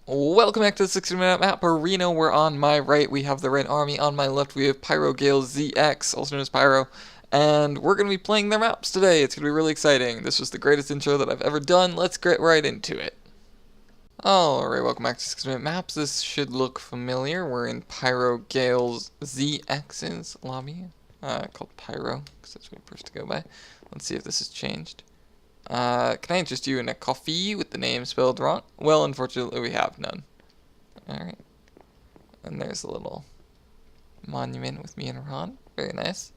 Welcome back to the 60-minute map arena, where on my right we have the Red Army, on my left we have PyroGaleZX, also known as Pyro, and we're going to be playing their maps today. It's going to be really exciting. This was the greatest intro that I've ever done. Let's get right into it. Alright, welcome back to 60-minute maps. This should look familiar. We're in PyroGaleZX's lobby, called Pyro, because that's what he prefers to go by. Let's see if this has changed. Can I interest you in a coffee with the name spelled wrong? Well, unfortunately, we have none. Alright. And there's a little monument with me and Ron. Very nice.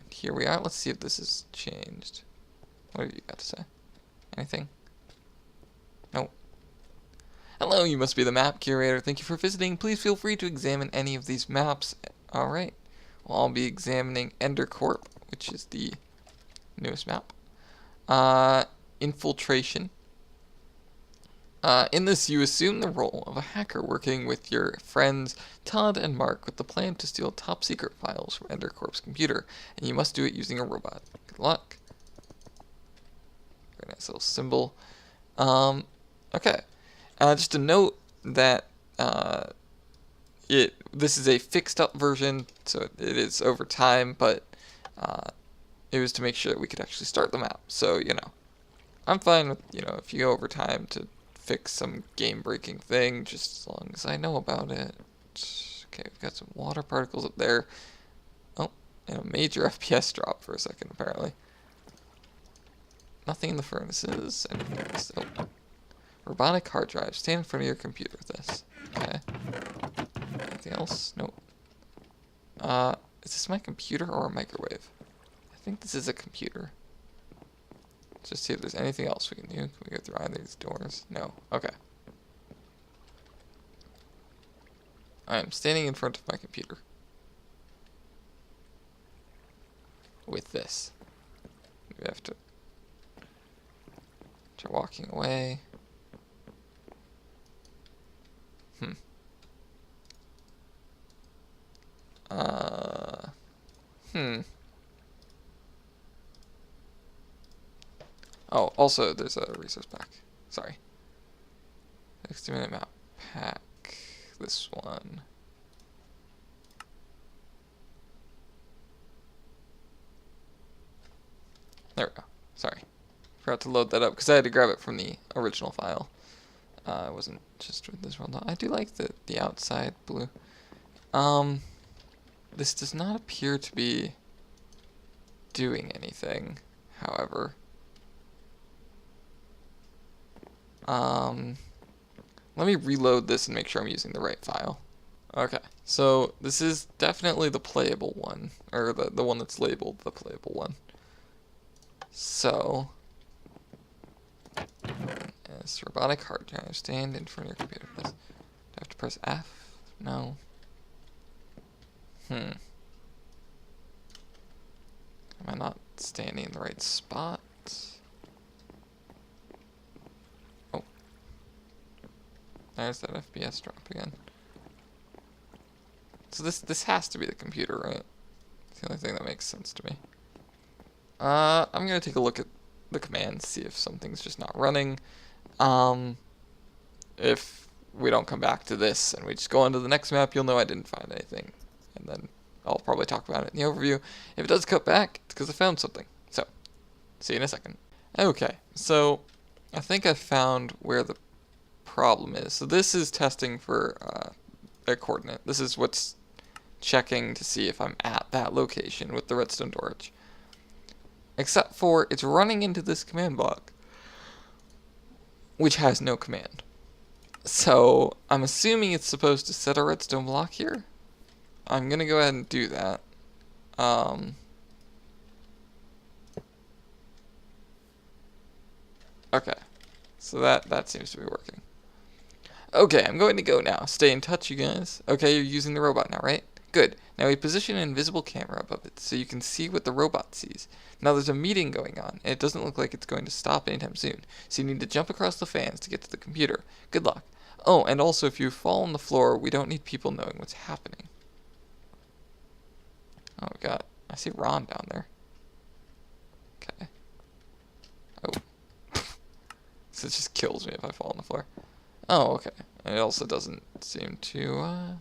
And here we are. Let's see if this has changed. What have you got to say? Anything? No. Hello, you must be the map curator. Thank you for visiting. Please feel free to examine any of these maps. Alright. Well, I'll be examining Endercorp, which is the newest map. Infiltration. In this, you assume the role of a hacker working with your friends Todd and Mark with the plan to steal top secret files from Endercorp's computer, and you must do it using a robot. Good luck. Very nice little symbol. Okay. Just a note that this is a fixed up version, so it is over time, but it was to make sure that we could actually start the map. So, I'm fine with, if you go over time to fix some game-breaking thing, just as long as I know about it. Okay, we've got some water particles up there. Oh, and a major FPS drop for a second, apparently. Nothing in the furnaces. Anything else? Oh. Robotic hard drive. Stand in front of your computer with this. Okay. Anything else? Nope. Is this my computer or a microwave? I think this is a computer. Let's just see if there's anything else we can do. Can we go through either of these doors? No. Okay. I am standing in front of my computer. With this. We have to try walking away. Oh, also, there's a resource pack. Sorry. 60-minute map pack. This one. There we go. Sorry. Forgot to load that up because I had to grab it from the original file. It wasn't just with this one. I do like the outside blue. This does not appear to be doing anything, however. Let me reload this and make sure I'm using the right file. Okay, so this is definitely the playable one, or the one that's labeled the playable one. So, yes, robotic hard drive, stand in front of your computer. Do I have to press F? No. Am I not standing in the right spot? Oh. There's that FPS drop again. So this has to be the computer, right? It's the only thing that makes sense to me. I'm gonna take a look at the commands, see if something's just not running. If we don't come back to this and we just go on to the next map, you'll know I didn't find anything. And then I'll probably talk about it in the overview. If it does cut back, it's because I found something. So, see you in a second. Okay, so I think I found where the problem is. So this is testing for a coordinate. This is what's checking to see if I'm at that location with the redstone torch. Except for it's running into this command block, which has no command. So I'm assuming it's supposed to set a redstone block here. I'm gonna go ahead and do that. Okay, so that seems to be working. Okay, I'm going to go now. Stay in touch, you guys. Okay, you're using the robot now, right? Good. Now we position an invisible camera above it so you can see what the robot sees. Now there's a meeting going on, and it doesn't look like it's going to stop anytime soon. So you need to jump across the fans to get to the computer. Good luck. Oh, and also if you fall on the floor, we don't need people knowing what's happening. Oh, we got, I see Ron down there. Okay. Oh. So it just kills me if I fall on the floor. Oh, okay. And it also doesn't seem to,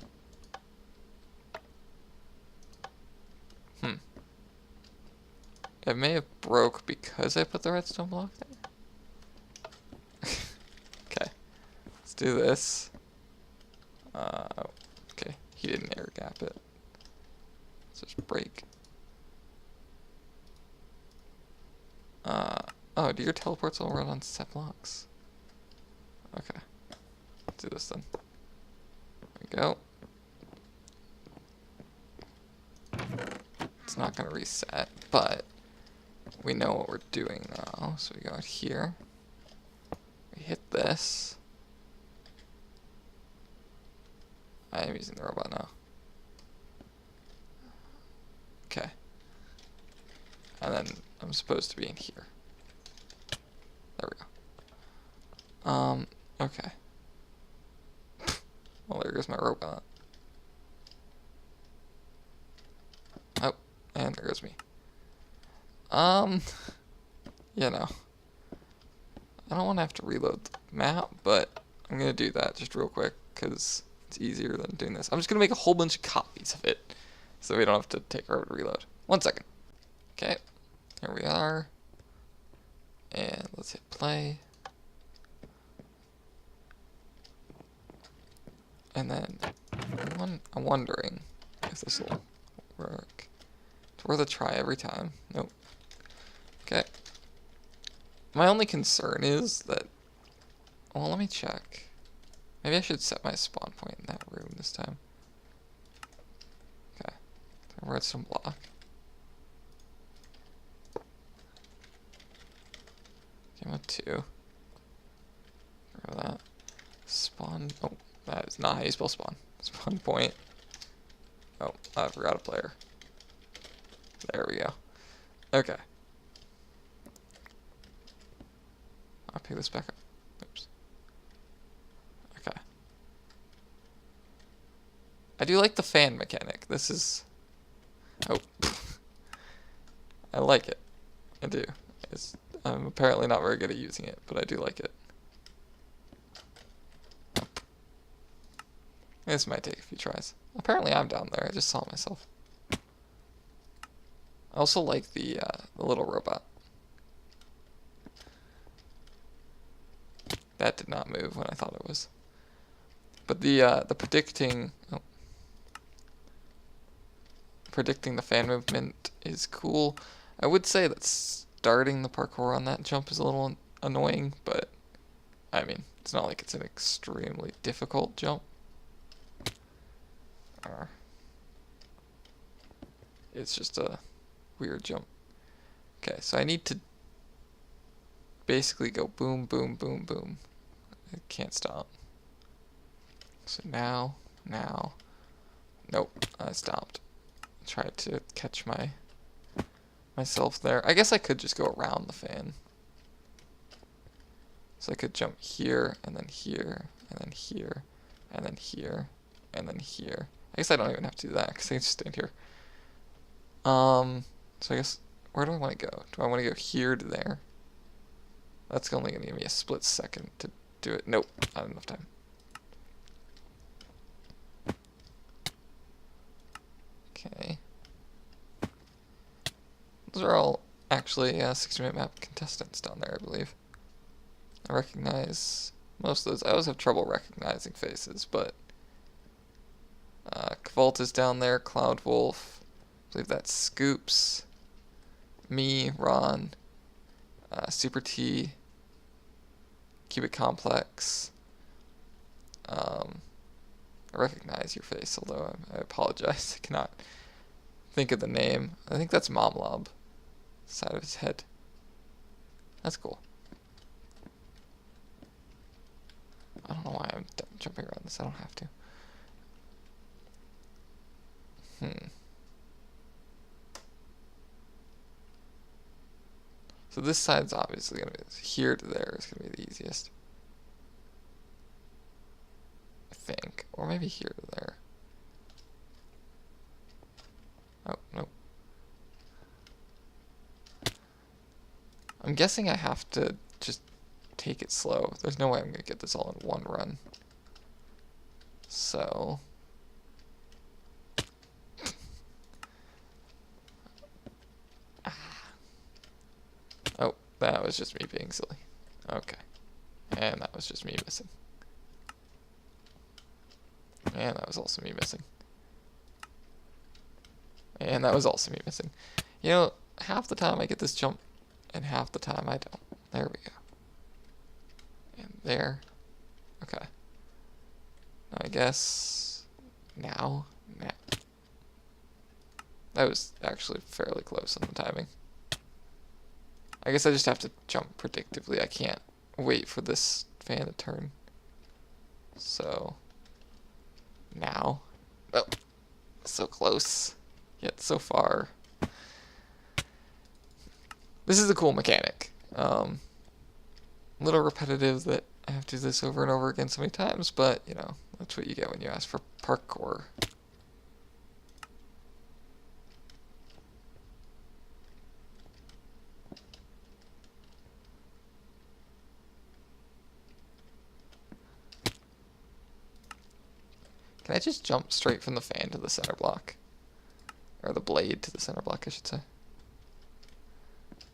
It may have broke because I put the redstone block there. Okay. Let's do this. Okay. He didn't air gap it. Let's just break. Oh, do your teleports all run on set blocks? Okay. Let's do this then. There we go. It's not gonna reset, but we know what we're doing now. So we go out here. We hit this. I am using the robot now. Okay. And then I'm supposed to be in here. There we go. Okay. Well, there goes my robot. Oh, and there goes me. You know. I don't want to have to reload the map, but I'm going to do that just real quick, because it's easier than doing this. I'm just going to make a whole bunch of copies of it, so we don't have to take forever to reload. 1 second. Okay, here we are. And let's hit play. And then I'm wondering if this will work. It's worth a try every time. Nope. Okay. My only concern is that, well, let me check. Maybe I should set my spawn point in that room this time. Okay. Redstone block. Game of 2. Remember that. Spawn. Oh, that is not how you spell spawn. Spawn point. Oh, I forgot a player. There we go. Okay. I'll pick this back up. Oops. Okay. I do like the fan mechanic. This is... Oh. I like it. I do. I'm apparently not very good at using it, but I do like it. This might take a few tries. Apparently I'm down there. I just saw myself. I also like the little robot. That did not move when I thought it was. But the predicting the fan movement is cool. I would say that starting the parkour on that jump is a little annoying, but I mean, it's not like it's an extremely difficult jump. It's just a weird jump. Okay, so I need to basically go boom, boom, boom, boom. I can't stop. So now, nope, I stopped. Tried to catch myself there. I guess I could just go around the fan. So I could jump here, and then here, and then here, and then here, and then here. I guess I don't even have to do that, because I can just stand here. So I guess, where do I want to go? Do I want to go here to there? That's only going to give me a split second to do it. Nope, not enough time. Okay. Those are all actually 60-minute map contestants down there, I believe. I recognize most of those. I always have trouble recognizing faces, but Kvault is down there, Cloud Wolf, I believe that's Scoops, me, Ron, Super T, Cubic Complex. I recognize your face, although I apologize. I cannot think of the name. I think that's Momlob. Side of his head. That's cool. I don't know why I'm jumping around this. I don't have to. So this side's obviously going to be here to there is going to be the easiest. I think. Or maybe here to there. Oh, nope. I'm guessing I have to just take it slow. There's no way I'm gonna get this all in one run. So oh, that was just me being silly. Okay. And that was just me missing. And that was also me missing. And that was also me missing. You know, half the time I get this jump, and half the time I don't. There we go. And there. Okay. Now I guess... Now. That was actually fairly close on the timing. I guess I just have to jump predictively. I can't wait for this fan to turn. So... Now. Oh. So close. Yet so far. This is a cool mechanic. A little repetitive that I have to do this over and over again so many times, but, you know, that's what you get when you ask for parkour. Can I just jump straight from the fan to the center block? Or the blade to the center block, I should say.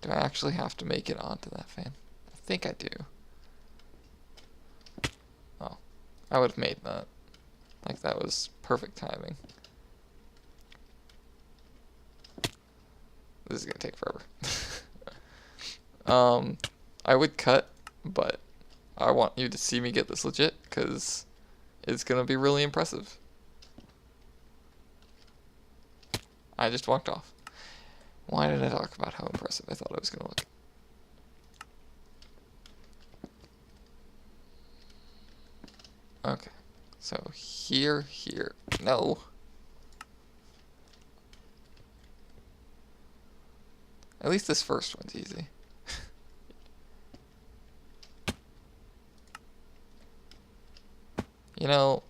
Do I actually have to make it onto that fan? I think I do. Oh, I would have made that. Like, that was perfect timing. This is gonna take forever. I would cut, but I want you to see me get this legit, because it's gonna be really impressive. I just walked off. Why did I talk about how impressive I thought I was gonna look? Okay, so here, no. At least this first one's easy. You know,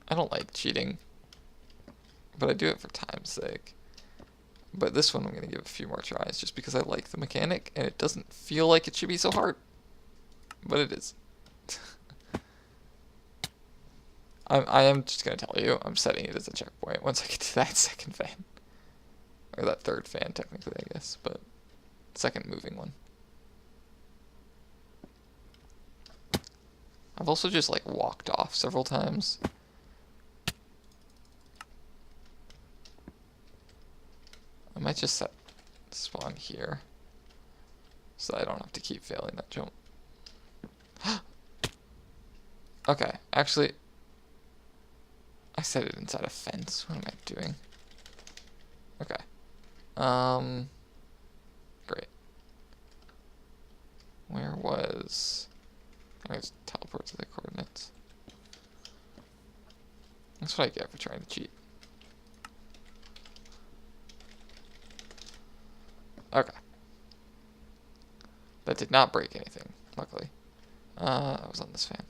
I don't like cheating, but I do it for time's sake. But this one I'm going to give a few more tries just because I like the mechanic and it doesn't feel like it should be so hard. But it is. I am just going to tell you, I'm setting it as a checkpoint once I get to that second fan. Or that third fan, technically, I guess, but second moving one. I've also just, like, walked off several times. I might just set spawn here so I don't have to keep failing that jump. Okay, actually, I set it inside a fence. What am I doing? Okay. Great. Where was... I just teleport to the coordinates. That's what I get for trying to cheat. Okay. That did not break anything, luckily. I was on this fan.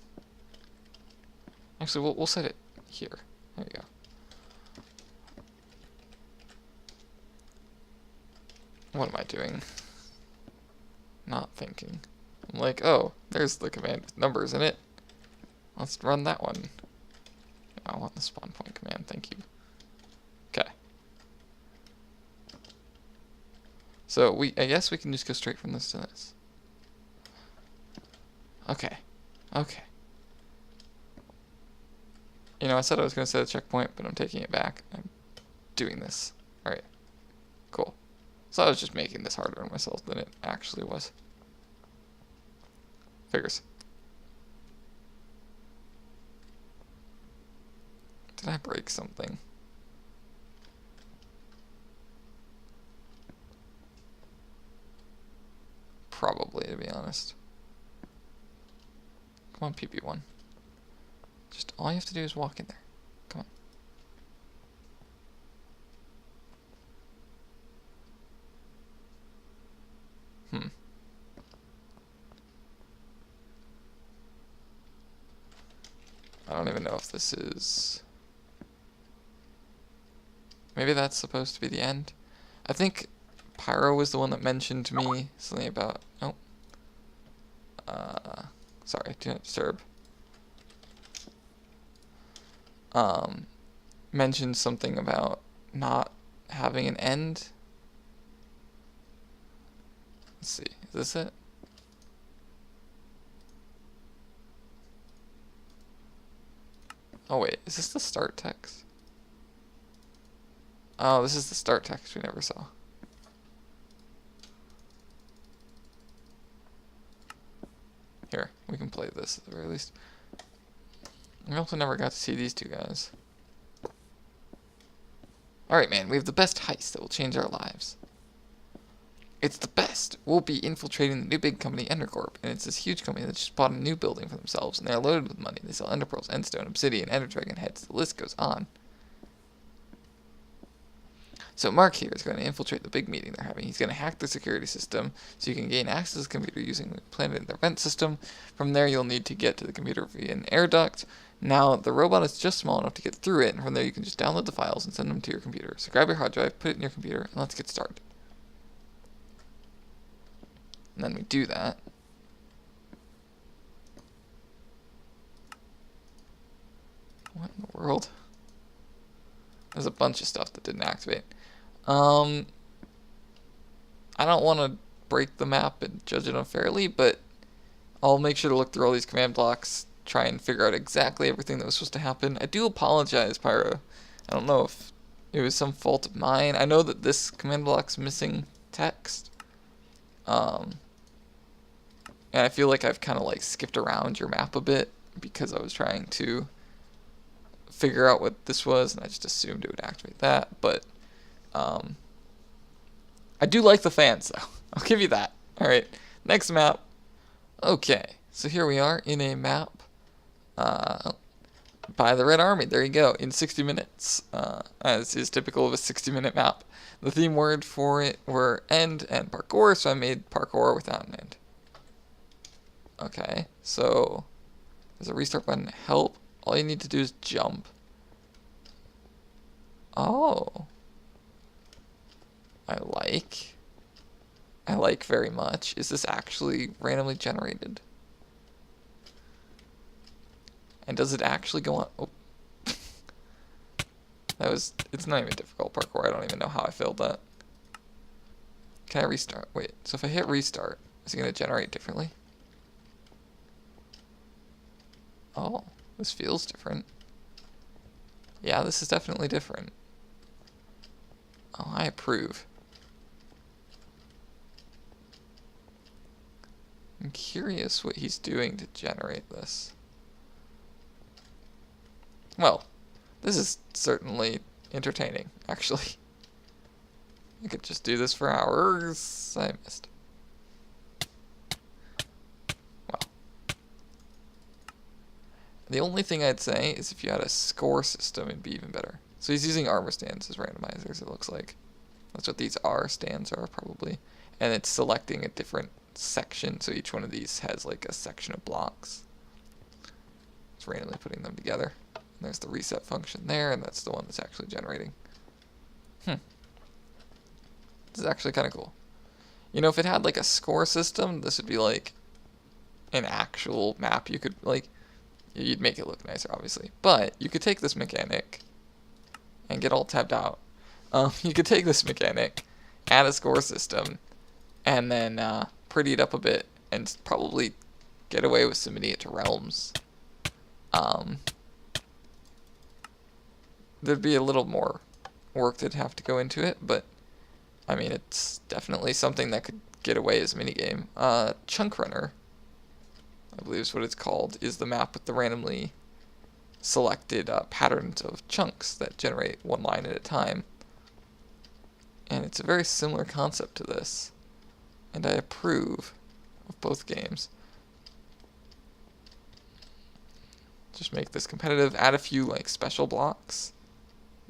Actually, we'll set it here. There we go. What am I doing? Not thinking. I'm like, oh, there's the command with numbers in it. Let's run that one. I want the spawn point command, thank you. Okay. So I guess we can just go straight from this to this. Okay. Okay. You know, I said I was going to set a checkpoint, but I'm taking it back. I'm doing this. Alright. Cool. So I was just making this harder on myself than it actually was. Figures. Did I break something? Probably, to be honest. Come on, PP1. Just all you have to do is walk in there. Come on. I don't even know if this is... Maybe that's supposed to be the end? I think Pyro was the one that mentioned to me something about... Oh. sorry, do not disturb. Mentioned something about not having an end. Let's see, is this it? Oh wait, is this the start text? Oh, this is the start text we never saw. Here, we can play this at the very least. We also never got to see these two guys. Alright, man, we have the best heist that will change our lives. It's the best. We'll be infiltrating the new big company, Endercorp, and it's this huge company that just bought a new building for themselves, and they're loaded with money. They sell enderpearls, endstone, obsidian, enderdragon heads. The list goes on. So Mark here is going to infiltrate the big meeting they're having. He's going to hack the security system so you can gain access to the computer using the planted in their vent system. From there, you'll need to get to the computer via an air duct. Now, the robot is just small enough to get through it, and from there you can just download the files and send them to your computer. So grab your hard drive, put it in your computer, and let's get started. And then we do that. What in the world? There's a bunch of stuff that didn't activate. I don't want to break the map and judge it unfairly, but I'll make sure to look through all these command blocks, try and figure out exactly everything that was supposed to happen. I do apologize, Pyro. I don't know if it was some fault of mine. I know that this command block's missing text. And I feel like I've kind of like skipped around your map a bit because I was trying to figure out what this was, and I just assumed it would activate that. But I do like the fans, though. I'll give you that. All right, next map. Okay, so here we are in a map by TheRedArmy. There you go, in 60 minutes, as is typical of a 60-minute map. The theme word for it were end and parkour, so I made parkour without an end. Okay, so there's a restart button. Help. All you need to do is jump. Oh. I like very much. Is this actually randomly generated? And does it actually go on? Oh. It's not even difficult parkour. I don't even know how I failed that. Can I restart? Wait, so if I hit restart, is it going to generate differently? Oh, this feels different. Yeah, this is definitely different. Oh, I approve. I'm curious what he's doing to generate this. Well, this is certainly entertaining, actually. I could just do this for hours. I missed. Well. The only thing I'd say is if you had a score system, it'd be even better. So he's using armor stands as randomizers, it looks like. That's what these R stands are, probably. And it's selecting a different section, so each one of these has like a section of blocks. It's randomly putting them together. And there's the reset function there, and that's the one that's actually generating. This is actually kind of cool. You know, if it had like a score system, this would be like an actual map. You could like, you'd make it look nicer, obviously. But you could take this mechanic and get all tabbed out. You could take this mechanic, add a score system, and then pretty it up a bit, and probably get away with some miniature realms. There'd be a little more work that'd have to go into it, but I mean, it's definitely something that could get away as a minigame. Chunk Runner, I believe is what it's called, is the map with the randomly selected patterns of chunks that generate one line at a time. And it's a very similar concept to this, and I approve of both games. Just make this competitive, add a few like special blocks,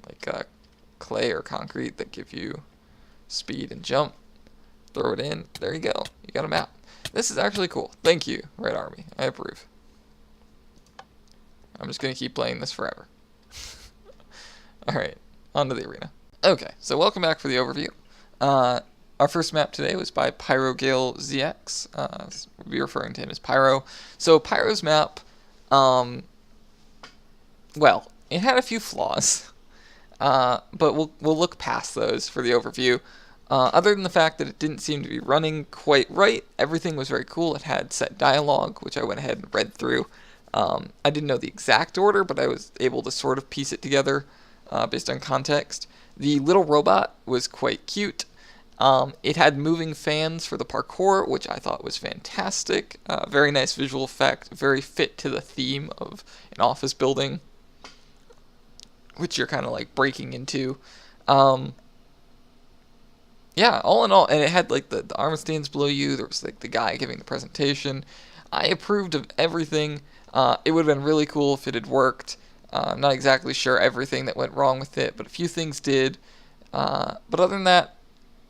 like clay or concrete that give you speed and jump. Throw it in, there you go, you got a map. This is actually cool. Thank you, TheRedArmy, I approve. I'm just going to keep playing this forever. Alright, on to the arena. Okay, so welcome back for the overview. Our first map today was by PyroGaleZX. We'll be referring to him as Pyro. So Pyro's map, well, it had a few flaws, but we'll look past those for the overview. Other than the fact that it didn't seem to be running quite right, everything was very cool. It had set dialogue, which I went ahead and read through. I didn't know the exact order, but I was able to sort of piece it together based on context. The little robot was quite cute. It had moving fans for the parkour, which I thought was fantastic. Very nice visual effect, very fit to the theme of an office building, which you're kind of like breaking into. Yeah, all in all, and it had like the arm stands below you. There was like the guy giving the presentation. I approved of everything. It would have been really cool if it had worked. I'm not exactly sure everything that went wrong with it, but a few things did. But other than that,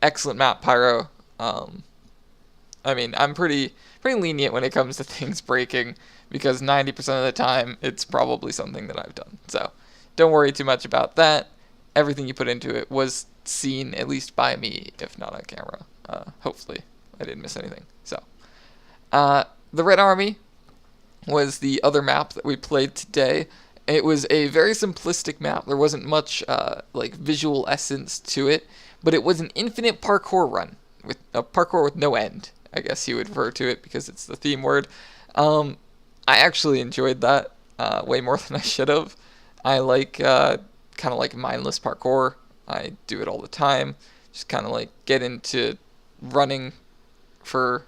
excellent map, Pyro. I mean, I'm pretty lenient when it comes to things breaking, because 90% of the time it's probably something that I've done. So don't worry too much about that. Everything you put into it was seen, at least by me, if not on camera. Hopefully I didn't miss anything. So the Red Army was the other map that we played today. It was a very simplistic map. There wasn't much like visual essence to it, but it was an infinite parkour run, with a parkour with no end, I guess you would refer to it, because it's the theme word. I actually enjoyed that way more than I should have. I like kind of like mindless parkour. I do it all the time. Just kind of like get into running for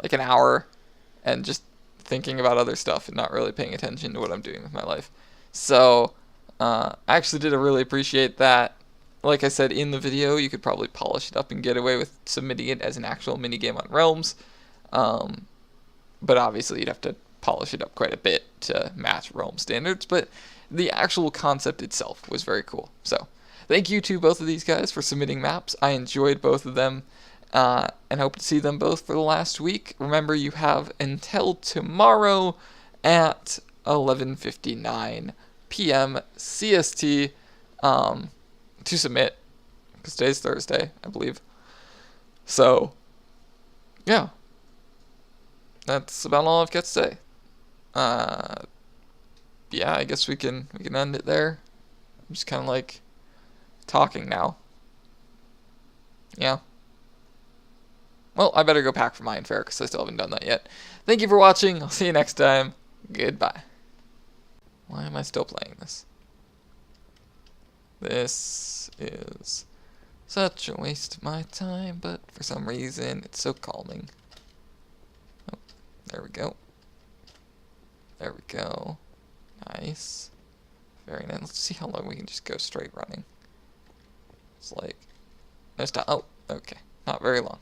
like an hour and just thinking about other stuff and not really paying attention to what I'm doing with my life. So I actually did really appreciate that. Like I said in the video, you could probably polish it up and get away with submitting it as an actual minigame on Realms. But obviously you'd have to polish it up quite a bit to match Realm standards. But the actual concept itself was very cool. So thank you to both of these guys for submitting maps. I enjoyed both of them and hope to see them both for the last week. Remember, you have until tomorrow at 11:59 p.m. CST to submit, because today's Thursday, I believe. So, yeah, that's about all I've got to say. Yeah, I guess we can end it there. I'm just kind of like talking now. Yeah. Well, I better go pack for Mine Fair, because I still haven't done that yet. Thank you for watching. I'll see you next time. Goodbye. Why am I still playing this? This is such a waste of my time, but for some reason it's so calming. Oh, there we go. There we go. Nice. Very nice. Let's see how long we can just go straight running. It's like, no stop. Oh, okay. Not very long.